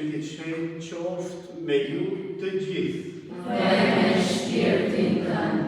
Spiritit Shenjtë qoftë me ju të gjithë. Dhe me shpirtin tënd.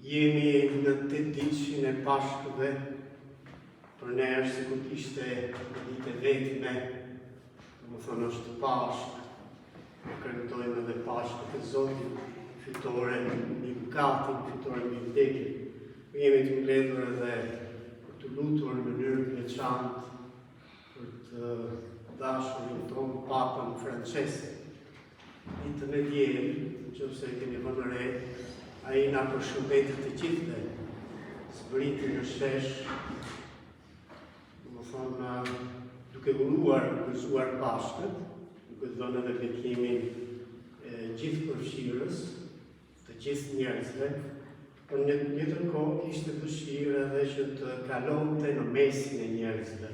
Jemi në 8 e Pashkëve, për ne është sikur të ishte një ditë e vetme, më thonë është Pashkë, ne kërkojmë edhe Pashkët e Zotit, fitore mbi mëkatin, fitore mbi vdekjen. Jemi të mbledhur edhe për të lutur në mënyrë të veçantë për të dashurin tonë Papën Francesc. Ditën e diel, nëse e keni vënë re, ai na përshëndetet të gjithëve, zbriti në shesh, më thonë, duke uruar, gëzuar Pashkët, duke dhënë edhe bekimin gjithë përfshirës, të gjithë njerëzve, por në njëtën kohë ishte dëshirë edhe që të kalonte në mesin e njerëzve.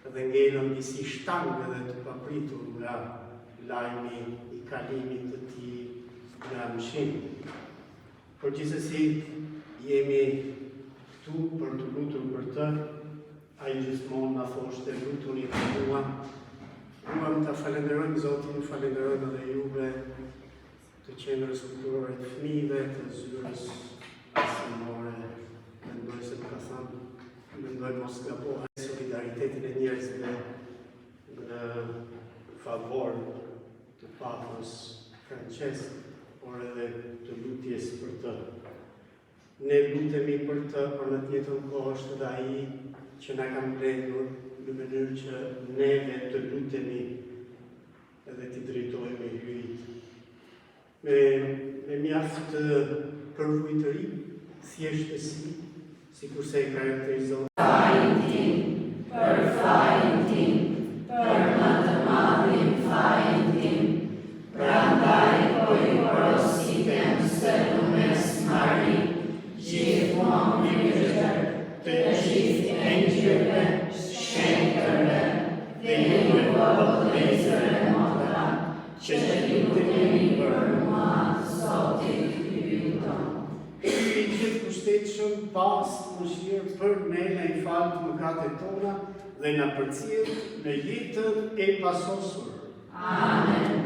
Edhe ngelën disi shtangë dhe të papritur nga lajmi i kalimit të tij nga mëshimi. Por gjithsesi jemi këtu për të lutur për të, ai gjithmonë na thoshte lutuni për mua. Duam ta falenderojmë Zotin, falenderojmë edhe juve të qenërës kulturore të fëmijëve, të zyrës arsimore, mendoj se të ka thënë, mendoj mos gabohet solidaritetin e njerëzve në favor të Papës Francesc, por edhe të lutjes për të. Ne lutemi për të, por në të njëjtën kohë është edhe ai që na ka mbledhur në mënyrë që neve të lutemi edhe të drejtojmë hyjit. Me mjaft përvojtëri, thjeshtësi, sikurse e karakterizon Fajin tim, për fajin tim, për më të madhin fajin tim, prandaj po ju porositem se lumes Mari, gjithmonë mirëgjër të gjithë engjëllve, shenjtërve, dhe ju vëllëzër e motra, që luteni për mua, Zotit hyjin tonë. Hyj i gjithë kushteshëm pas mëshirë për ne në i falë të mëkatet tona dhe na përcjell në jetën e pasosur. Amen.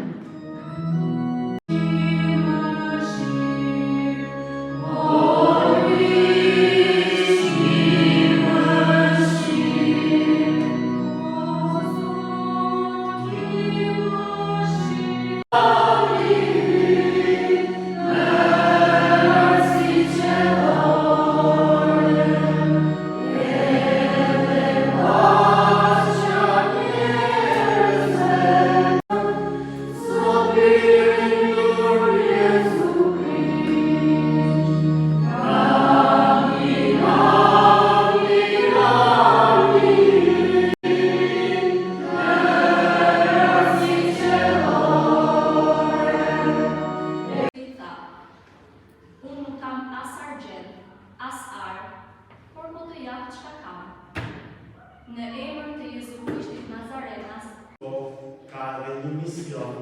Ka edhe një mision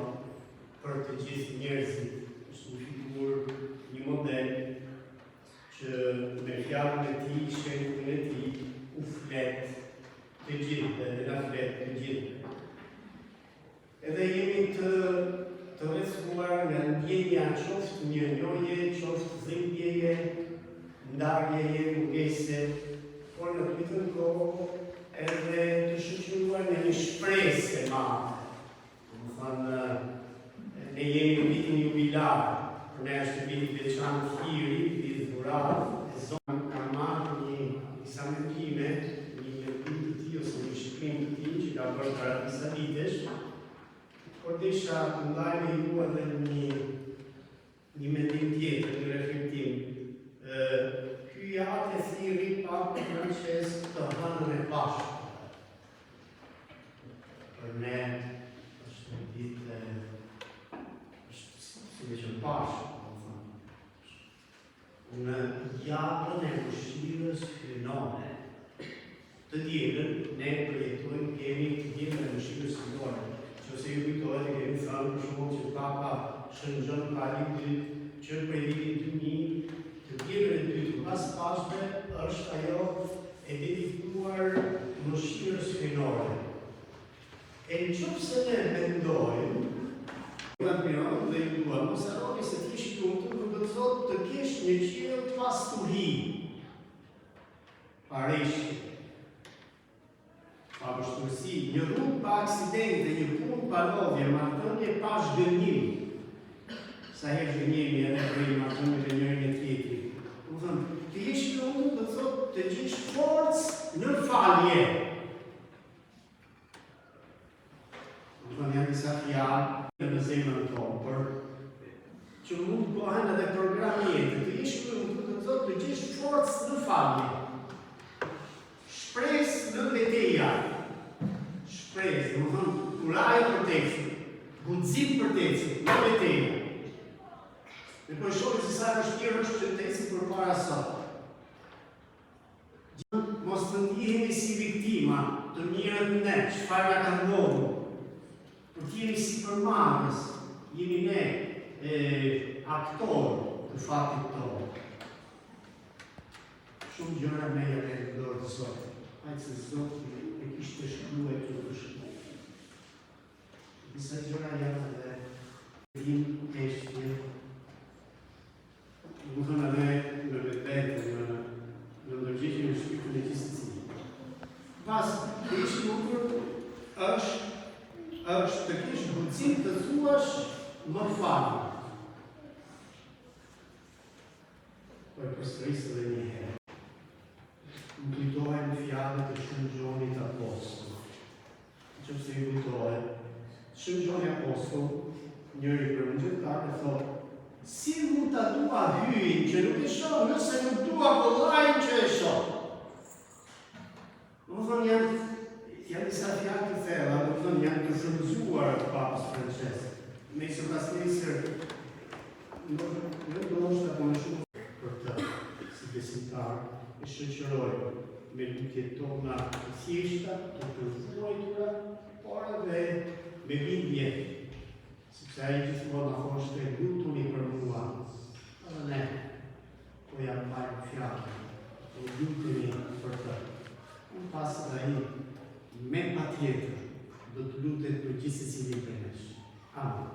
për të gjithë njerëzit, është një figurë, një model që me fjalën e tij, shembullin e tij, u flet të gjithë dhe na flet të gjithë. Edhe jemi të rrethuar nga ndjenja qoftë mirënjohje, qoftë dhimbjeje, ndarjeje, mungese, por në të njëjtën kohë edhe të shoqëruar në një shpresë e madhe. Ne jemi në vitin jubilar, për ne është viti veçantë hiri, viti dhuratë, e zonë ka marrë disa mendime, një mendim të tij ose një shkrim të tij që ka bërë para disa vitesh, por desha të ndaj me ju edhe një mendim tjetër, një reflektim. Hyjat e thirri Papën Francesc të hënën e Pashkëve. Për ne është një ditë si me që Pashkë, në japën e mëshirës hyjnore. Të dielën, ne përjetojmë kemi të dielën e mëshirës hyjnore. Nëse ju kujtohet, kemi thënë për shembull që Papa shënxon parin dytë që prej vitin 2000 të dielën e dytë pas Pashkëve është ajo e dedikuar mëshirës finore. E në qëpë se ne mendojmë, nga piron dhe i duha, mos harroni se të kish lumtur, kur do të thotë të kish një qiell pas tuhi. Pareshje, pa vështirësi, një rrugë pa aksidente, një punë pa lodhje, marrëdhënie pa zhgënjim. Sa herë zhgënjemi edhe prej marrëdhënieve njëri me tjetrin. Do thënë, të jesh i lumtur do të thotë të gjesh forcë në falje. Do thënë janë disa fjalë në zemrën tonë, por që mund të bëhen edhe programe jetë, të jesh i lumtur do të thotë të gjesh forcë në falje. Shpresë në betejë. Shpresë, do të thonë, kurajë për teksin, guxim për teksin, në betejë. Ne po shohim se sa vështirë është që teksin përpara sot. Mos të ndihemi si viktima të mirët ne, çfarë na ka ndodhur. Por të jemi si përmarrës, jemi ne aktorë të fatit tonë. Shumë gjëra me ja kanë ndodhur të sot. Hajtë se Zoti e kishte shkruar këto të shkruar. Disa gjëra janë edhe vim eshtje. Më thënë edhe në vetë, në ndërgjegjen e shpirtit të gjithësisë. Pas, të ish lumtur është të kesh guxim të thuash më fal. Po e përsëris edhe një herë. Më kujtohen fjalët e Shën Gjonit Apostull. Nëse ju kujtohet, Shën Gjoni Apostull, njëri për mëngjetar e thotë, si mund ta dua hyjin që nuk e shoh, nëse nuk dua kollajin që e shoh. Do të thonë janë disa fjalë të thella, do të thonë janë të frymëzuara të Papës Francesc. Me së pasnesër, nuk do është apo më shumë për të, si besimtar, e shoqëroj me lutjet tona të thjeshta, të përvuajtura, por edhe me bindje. Sepse ai gjithmonë na thoshte lutuni për mua. Edhe ne, po ja mbajmë fjalën, po lutuni për të. Unë pas dhe ai, me patjetër, do të lutet për gjithsesi prej nesh. Amen.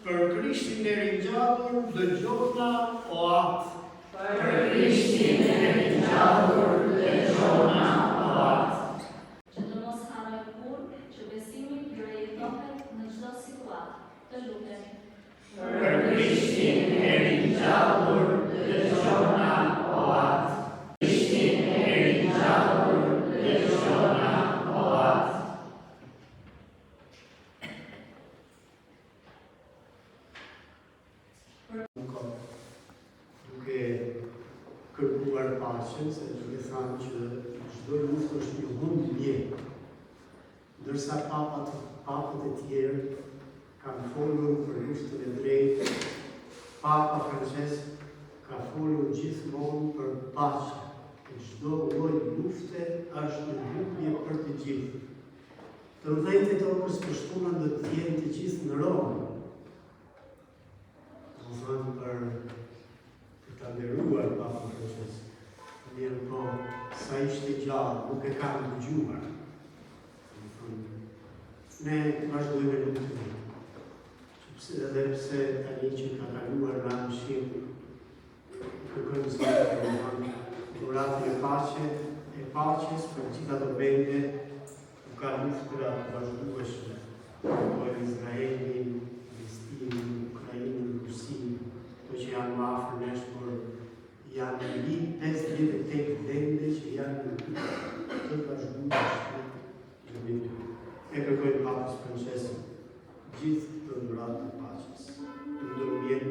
Për Krishtin e ringjallur, dëgjona o atë. Për Krishtin e ringjallur, dëgjona o atë. Që të mos harroj kurrë që besimi drejtohet në çdo situatë. Të lutem. Për Krishtin e ringjallur, dëgjona o atë. Krishtin e ringjallur, dëgjona o atë. Duke kërkuar paqen, se duke thënë që çdo luftë është një humbje. Ndërsa papët e tjerë kanë folur për luftën e drejtë, Papa Francesc ka folur gjithmonë për paqe. Çdo lloj lufte është një humbje për të gjithë. Të mëdhenjtë e tokës për shtunën do të jenë të gjithë në Romë. Do thënë për ta nderuar Papa Francesc. Mirë po, sa ishte gjallë, nuk e kam dëgjuar. Ne vazhdojmë lutjen. Edhe pse tani që ka kaluar në anëshim, kërkojmë Zotin dhuratën e paqes për gjitha ato vende ku ka luftra të vazhdueshme. Kërkojmë Izraelin, Palestinin, Ukrainën, Rusinë, ato që janë më afër nesh, por janë 58 vende që janë në luftë të vazhdueshme në vend. E kërkojmë Papës Francesc gjithë të dhuratë të paqes, të ndërmjet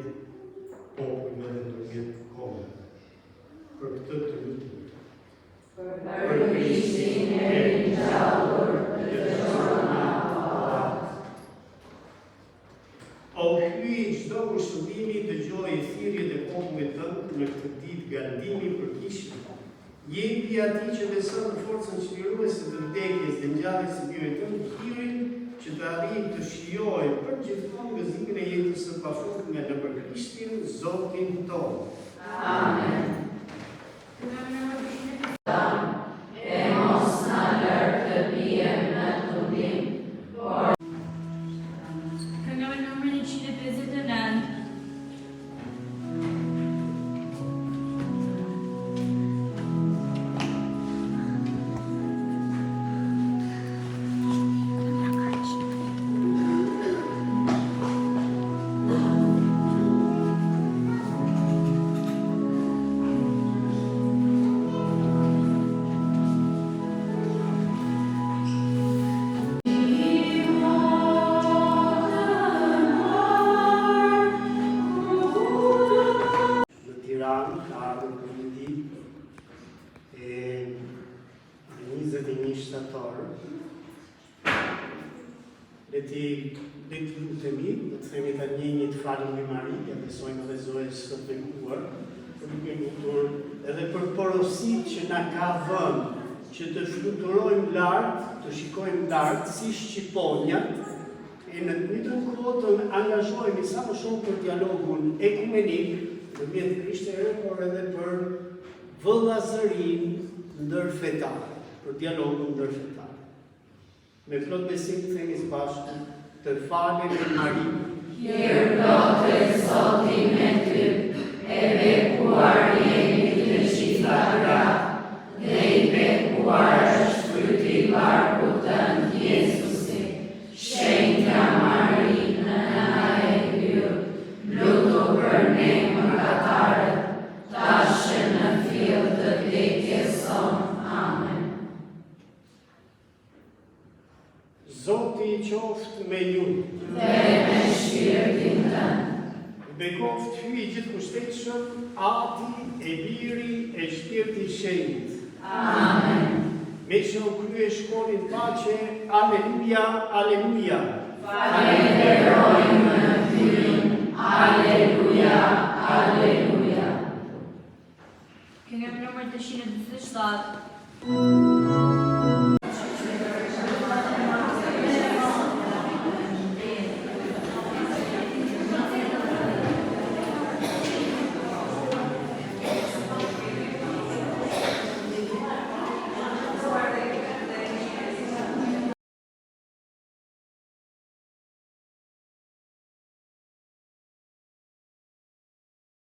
popujve dhe ndërmjet kohëve. Për këtë të lutem. Për Krishtin e ringjallur, dëgjona o atë. O hyj çdo kushëllimi, dëgjoj thirrjet e popullit tënd në këtë ditë galdimi për kishën. Jepi atij që beson në forcën çliruese të vdekjes dhe ngjarjes së birit tënd hirin që të arrijë të shijojë për gjithmonë gëzimin e jetës së pafundme nëpër Krishtin, Zotin tonë. Amen. ti le të lutemi, do të themi tani një të falem me Mari, ja besojmë edhe Zoës së bekuar, për duke lutur edhe për porositë që na ka vënë, që të fluturojmë lart, të shikojmë lart si shqiponjat, e në të njëjtën kohë të angazhohemi sa më shumë për dialogun ekumenik, ndërmjet krishterë, por edhe për vëllazërinë ndërfetare, për dialogun ndërfetar. Me plot besim themi së bashku, të falem me Mari, Hir plotë Zoti me ty, e bekuar jeni të gjitha gratë, dhe i bekuar është fryti i barkut tënd, Jezusi. Shenjta Mari, nëna e yt, lutu për ne mëkatarët, tash e në fill të vdekjes sonë. Amen. Zoti i qoftë me ju, Dhe me shpirtin tënd. bekoft hyj gjithkushteshëm, Ati, e Biri, e Shpirti Shenjtë. Amen. Me që u krye shkollin pace, aleluja, aleluja. Falenderojmë ty, aleluja, aleluja. Këngë për numër 127.